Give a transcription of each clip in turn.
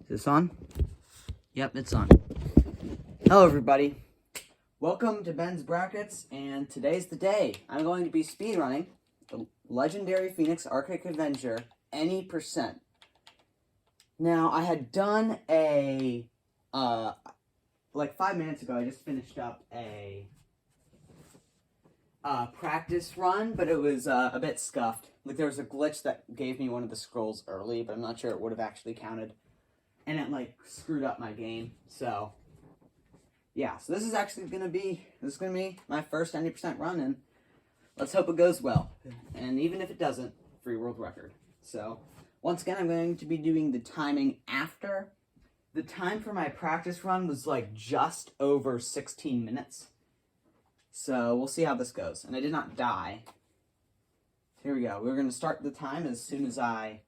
Is this on? Yep, it's on. Hello, everybody. Welcome to Ben's Brackets, and today's the day. I'm going to be speedrunning the Legendary Phoenix Arctic Avenger any %. Now, I had done a, like 5 minutes ago, I just finished up a practice run, but it was a bit scuffed. Like, there was a glitch that gave me one of the scrolls early, but I'm not sure it would have actually counted. And it, like, screwed up my game, so... yeah, so this is actually going to be my first 90% run, and let's hope it goes well. And even if it doesn't, free world record. So, once again, I'm going to be doing the timing after. The time for my practice run was, like, just over 16 minutes. So, we'll see how this goes. And I did not die. Here we go. We're going to start the time as soon as I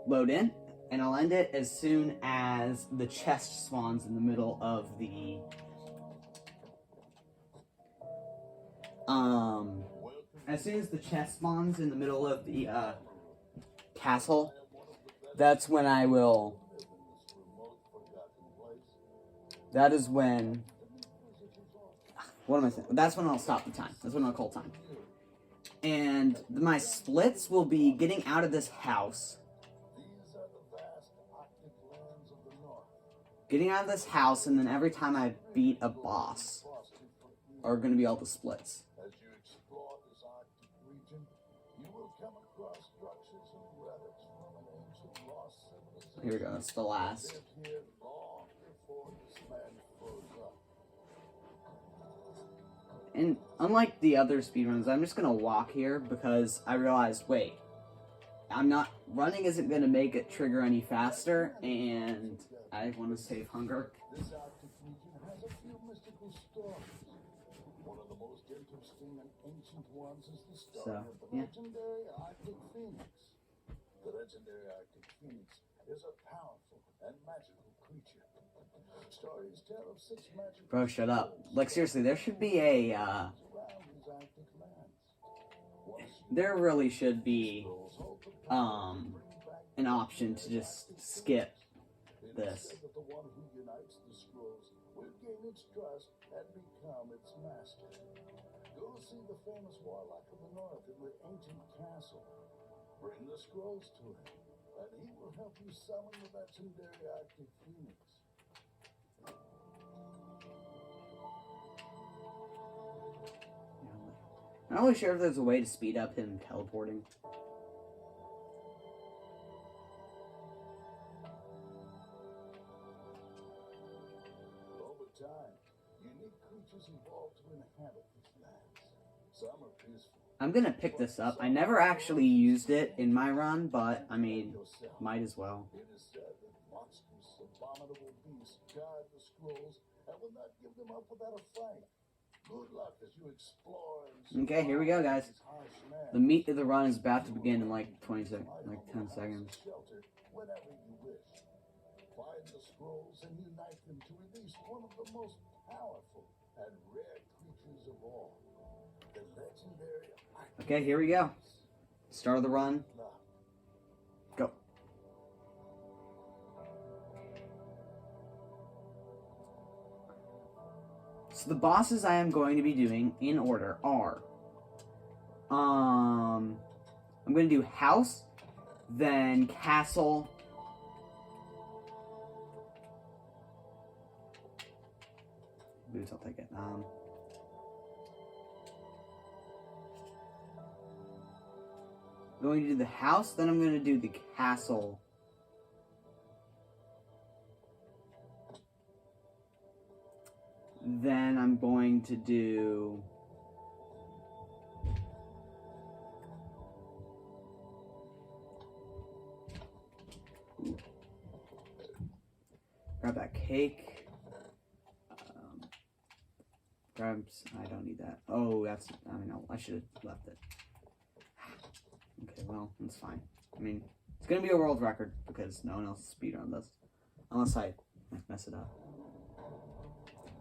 load in. And I'll end it as soon as the chest spawns in the middle of the castle, that's when I will. That is when. What am I saying? That's when I'll stop the time. That's when I'll call time. And my splits will be getting out of this house. Getting out of this house, and then every time I beat a boss are going to be all the splits. Here we go, that's the last. And unlike the other speedruns, I'm just going to walk here because I realized, wait, running isn't going to make it trigger any faster, and I want to save hunger. This Arctic region has a few mystical stories. One of the most interesting and ancient ones is the story of the legendary Arctic Phoenix. The legendary Arctic Phoenix is a powerful and magical creature. Stories tell of 6 magical... Bro, shut up. Like, seriously, there should be a, there really should be, an option to just skip this. That the one who unites the scrolls will gain its trust and become its master. Go see the famous Warlock of the North in the ancient castle. Bring the scrolls to him, and he will help you summon the legendary Arctic Phoenix. I'm not really sure if there's a way to speed up him teleporting. Over time, unique creatures evolve to inhabit these lands. Some are peaceful. I'm gonna pick this up. I never actually used it in my run, but, I mean, might as well. It is said that monstrous, abominable beasts guard the scrolls and will not give them up without a fight. Good luck as you explore and Okay, here we go, guys. The meat of the run is about to begin in like 10 seconds. Shelter whenever you wish. Find the scrolls and unite them to release one of the most powerful and rare creatures of all. The legendary Arctic. Okay, here we go. Start of the run. Go. So the bosses I am going to be doing in order are, I'm going to do house, then castle, boots, I'll take it, I'm going to do the house, then I'm going to do the castle. Then I'm going to do... grab that cake. I don't need that. Oh, that's... I mean, no, I should have left it. Okay, well, that's fine. I mean, it's going to be a world record because no one else speedrun this. Unless I mess it up.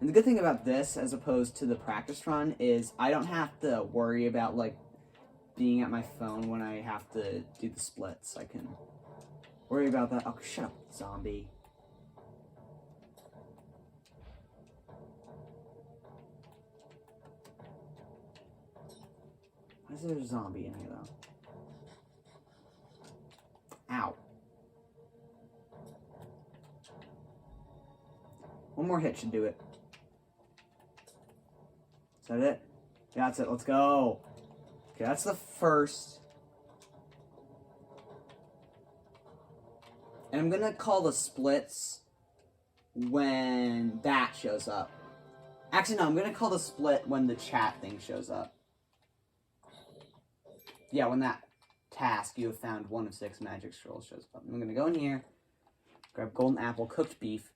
And the good thing about this, as opposed to the practice run, is I don't have to worry about, like, being at my phone when I have to do the splits. I can worry about that. Oh, shut up, zombie. Why is there a zombie in here, though? Ow. One more hit should do it. Is that it? Yeah, that's it. Let's go. Okay, that's the first. And I'm gonna call the splits when that shows up. Actually, no, I'm gonna call the split when the chat thing shows up. Yeah, when that task, you have found 1 of 6 magic scrolls, shows up. I'm gonna go in here, grab golden apple, cooked beef.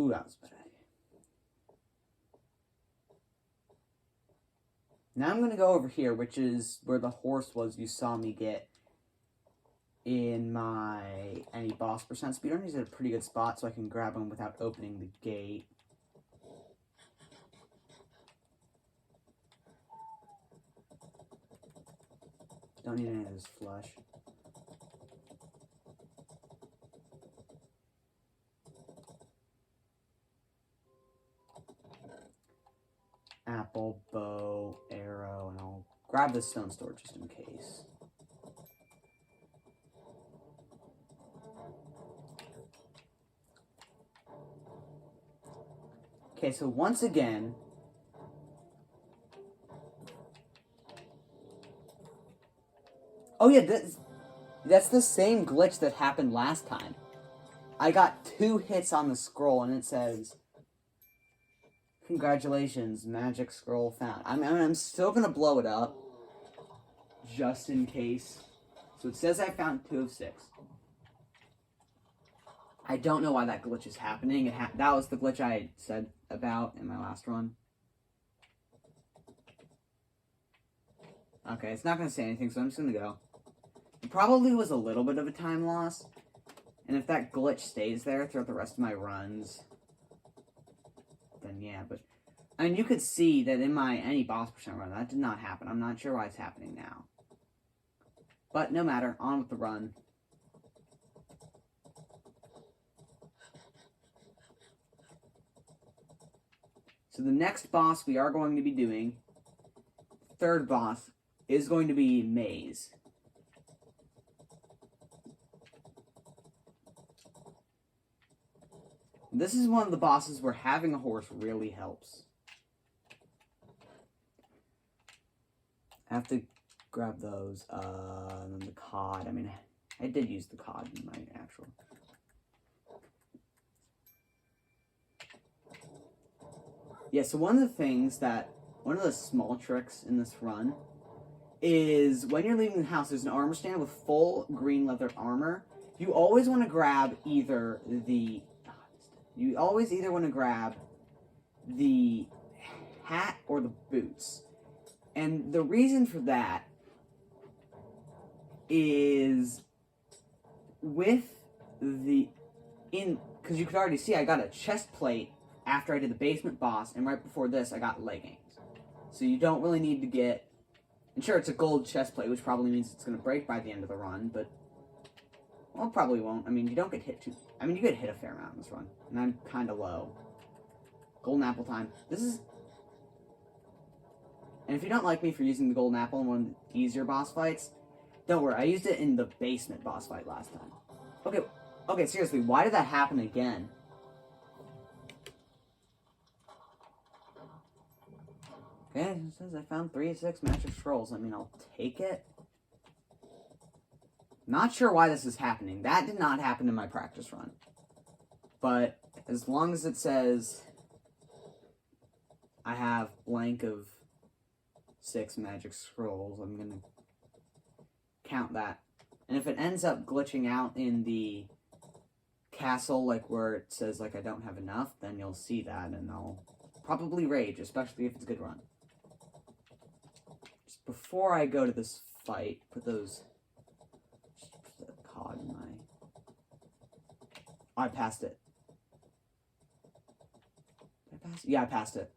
Ooh, that was bad. Now I'm going to go over here, which is where the horse was you saw me get in my any boss percent speedrun. He's at a pretty good spot, so I can grab him without opening the gate. Don't need any of this flesh. Apple, bow, arrow, and I'll grab this stone sword just in case. Okay, so once again, oh yeah, that's the same glitch that happened last time. I got 2 hits on the scroll and it says, "Congratulations, magic scroll found." I'm still gonna blow it up, just in case. So it says I found 2 of 6. I don't know why that glitch is happening. That was the glitch I said about in my last run. Okay, it's not gonna say anything, so I'm just gonna go. It probably was a little bit of a time loss, and if that glitch stays there throughout the rest of my runs, then yeah, but I mean, you could see that in my any boss percent run, that did not happen. I'm not sure why it's happening now. But no matter, on with the run. So the next boss we are going to be doing, third boss, is going to be Maze. This is one of the bosses where having a horse really helps. I have to grab those, and then the cod. I mean, I did use the cod in my actual... Yeah, so one of the small tricks in this run is when you're leaving the house, there's an armor stand with full green leather armor. You always want to grab either the hat or the boots. And the reason for that is because you could already see I got a chest plate after I did the basement boss, and right before this I got leggings. So you don't really need to get, and sure, it's a gold chest plate, which probably means it's going to break by the end of the run, but, well, it probably won't. I mean, you don't get hit you get hit a fair amount in this run, and I'm kind of low. Golden apple time. And if you don't like me for using the golden apple in one of the easier boss fights, don't worry, I used it in the basement boss fight last time. Okay, seriously, why did that happen again? Okay, it says I found 3 of 6 magic scrolls. I mean, I'll take it. Not sure why this is happening. That did not happen in my practice run. But as long as it says I have blank of 6 magic scrolls, I'm going to count that. And if it ends up glitching out in the castle, like where it says like I don't have enough, then you'll see that and I'll probably rage, especially if it's a good run. Just before I go to this fight, put the cod in my I passed it. Did I pass it? Yeah, I passed it.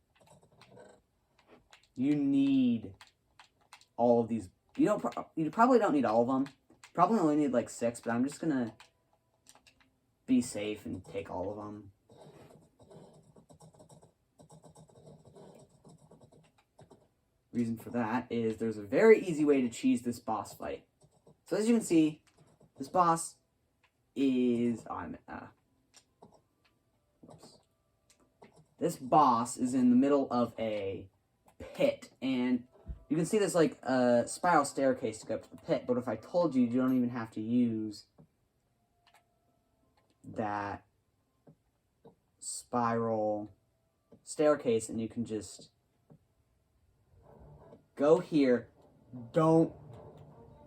You need all of these. You probably don't need all of them. Probably only need like 6, but I'm just gonna be safe and take all of them. Reason for that is there's a very easy way to cheese this boss fight. So as you can see, this boss is this boss is in the middle of a pit, and you can see there's like a spiral staircase to go up to the pit, but if I told you, you don't even have to use that spiral staircase, and you can just go here. Don't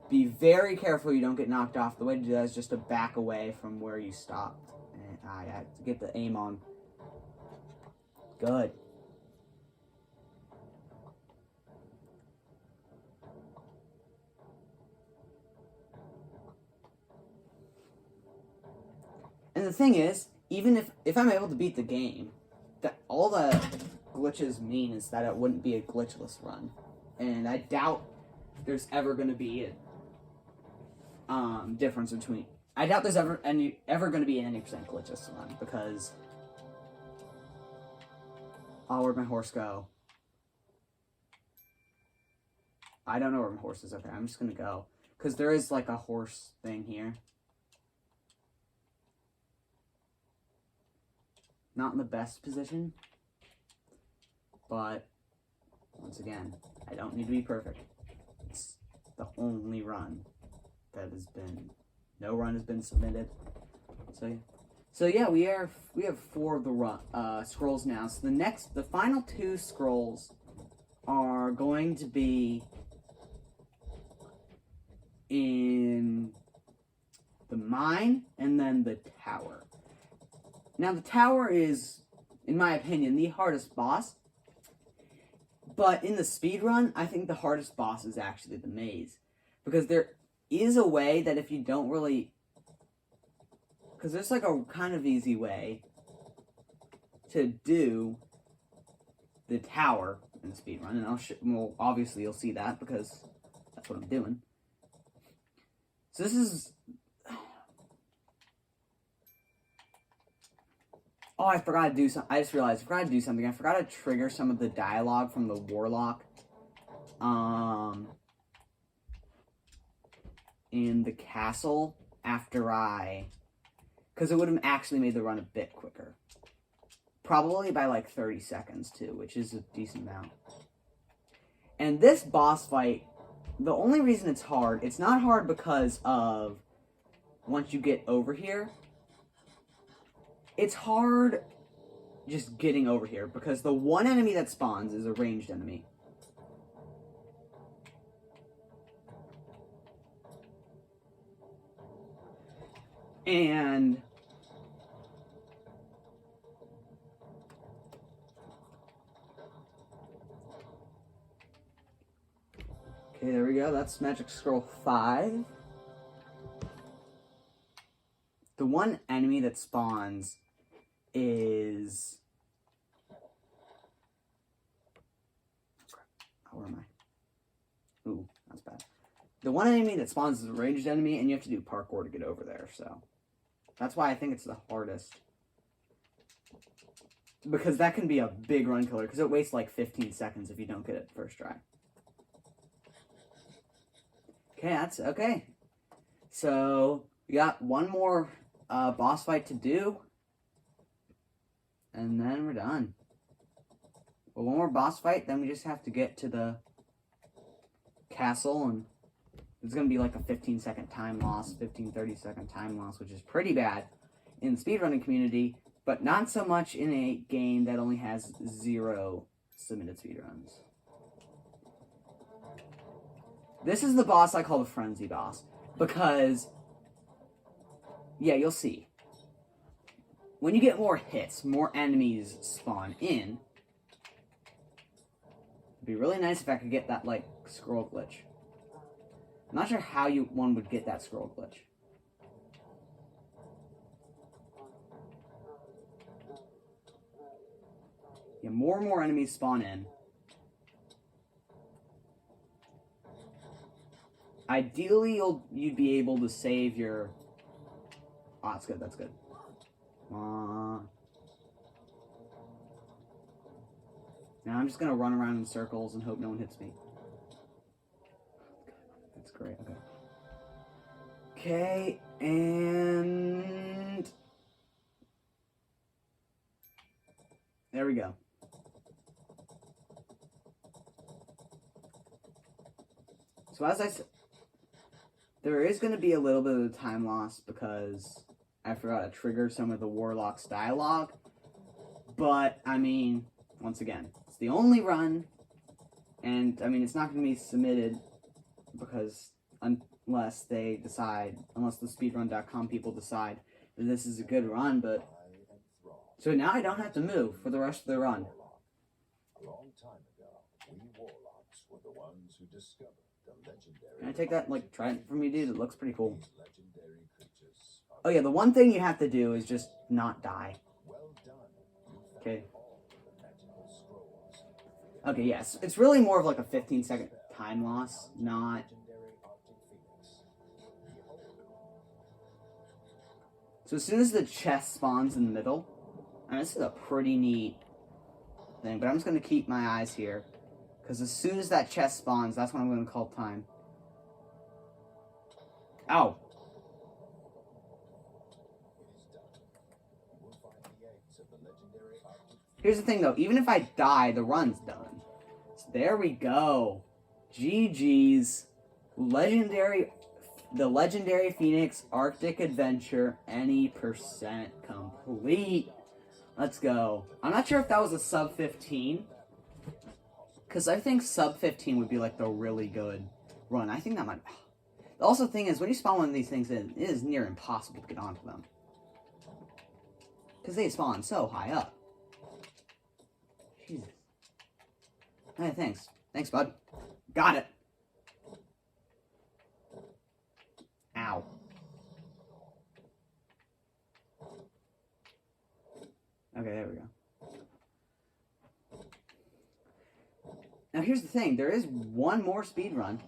be very careful you don't get knocked off. The way to do that is just to back away from where you stopped. And I have to get the aim on. Good. And the thing is, even if I'm able to beat the game, that all the glitches mean is that it wouldn't be a glitchless run. And I doubt there's ever going to be a difference between... I doubt there's ever going to be an 80% glitchless run, because... Oh, where'd my horse go? I don't know where my horse is. Okay, I'm just going to go. Because there is like a horse thing here. Not in the best position. But, once again, I don't need to be perfect. It's the only run that has been... No run has been submitted. So yeah, we have 4 of the scrolls now. So the final 2 scrolls are going to be in the mine and then the tower. Now the tower is, in my opinion, the hardest boss. But in the speedrun, I think the hardest boss is actually the maze. Because there is a way that if you don't really... Because there's like a kind of easy way to do the tower in the speedrun. And well, obviously you'll see that because that's what I'm doing. So this is... Oh, I forgot to do something. I just realized I forgot to do something. I forgot to trigger some of the dialogue from the Warlock. In the castle after because it would have actually made the run a bit quicker. Probably by like 30 seconds too, which is a decent amount. And this boss fight, the only reason it's not hard because of once you get over here. It's hard just getting over here because the one enemy that spawns is a ranged enemy. And okay, there we go. That's Magic Scroll 5. The one enemy that spawns is... Where am I? Ooh, that's bad. The one enemy that spawns is a ranged enemy, and you have to do parkour to get over there, so... That's why I think it's the hardest. Because that can be a big run killer, because it wastes like 15 seconds if you don't get it first try. Okay, that's... Okay. So, we got one more boss fight to do. And then we're done. Well, one more boss fight, then we just have to get to the castle, and it's going to be like a 15-second time loss, 30-second time loss, which is pretty bad in the speedrunning community, but not so much in a game that only has 0 submitted speedruns. This is the boss I call the Frenzy boss, because, yeah, you'll see. When you get more hits, more enemies spawn in. It'd be really nice if I could get that, like, scroll glitch. I'm not sure how one would get that scroll glitch. more and more enemies spawn in. Ideally, you'd be able to save your... Oh, that's good, that's good. Now I'm just gonna run around in circles and hope no one hits me. That's great, okay. Okay, and... There we go. So as I said, there is going to be a little bit of time loss because I forgot to trigger some of the Warlock's dialogue. But, I mean, once again, it's the only run. And, I mean, it's not going to be submitted because unless they decide, unless the speedrun.com people decide that this is a good run. But so now I don't have to move for the rest of the run. A long time ago, we Warlocks were the ones who discovered the legendary... Can I take that, like, trident from you, dude? It looks pretty cool. These legendary creatures are... Oh, yeah, the one thing you have to do is just not die. Well done. You found Okay. all the magical scrolls. Okay, yes. It's really more of like a 15-second time loss, not... Legendary Arctic Phoenix. Behold. So as soon as the chest spawns in the middle, and this is a pretty neat thing, but I'm just going to keep my eyes here. Because as soon as that chest spawns, that's when I'm going to call time. Ow! You will find the eggs of the legendary Arctic... Here's the thing though, even if I die, the run's done. So there we go. GG's. The Legendary Phoenix Arctic Adventure, any percent complete. Let's go. I'm not sure if that was a sub 15. Because I think sub 15 would be like the really good run. I think that might... Also, the thing is, when you spawn one of these things in, it is near impossible to get onto them. Because they spawn so high up. Jesus. Hey, thanks. Thanks, bud. Got it. Ow. Okay, there we go. Now here's the thing, there is one more speed run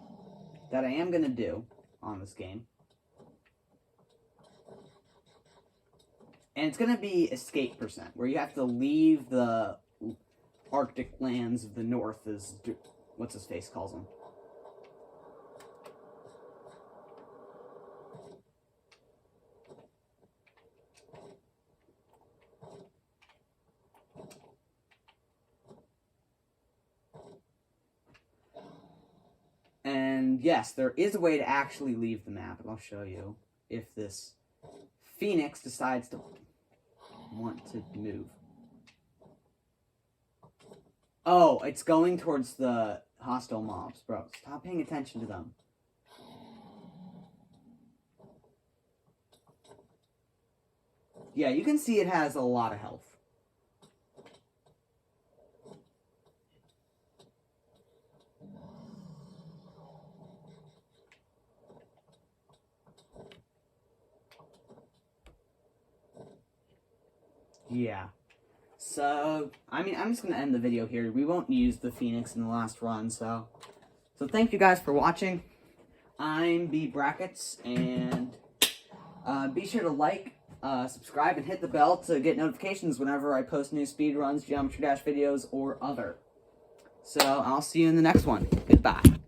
that I am going to do on this game. And it's going to be escape percent, where you have to leave the Arctic lands of the north, as what's his face calls them. And yes, there is a way to actually leave the map, and I'll show you if this Phoenix decides to want to move. Oh, it's going towards the hostile mobs, bro. Stop paying attention to them. Yeah, you can see it has a lot of health. Yeah. So, I mean, I'm just going to end the video here. We won't use the Phoenix in the last run, so thank you guys for watching. I'm B Brackets, and be sure to like, subscribe, and hit the bell to get notifications whenever I post new speedruns, Geometry Dash videos, or other. So, I'll see you in the next one. Goodbye.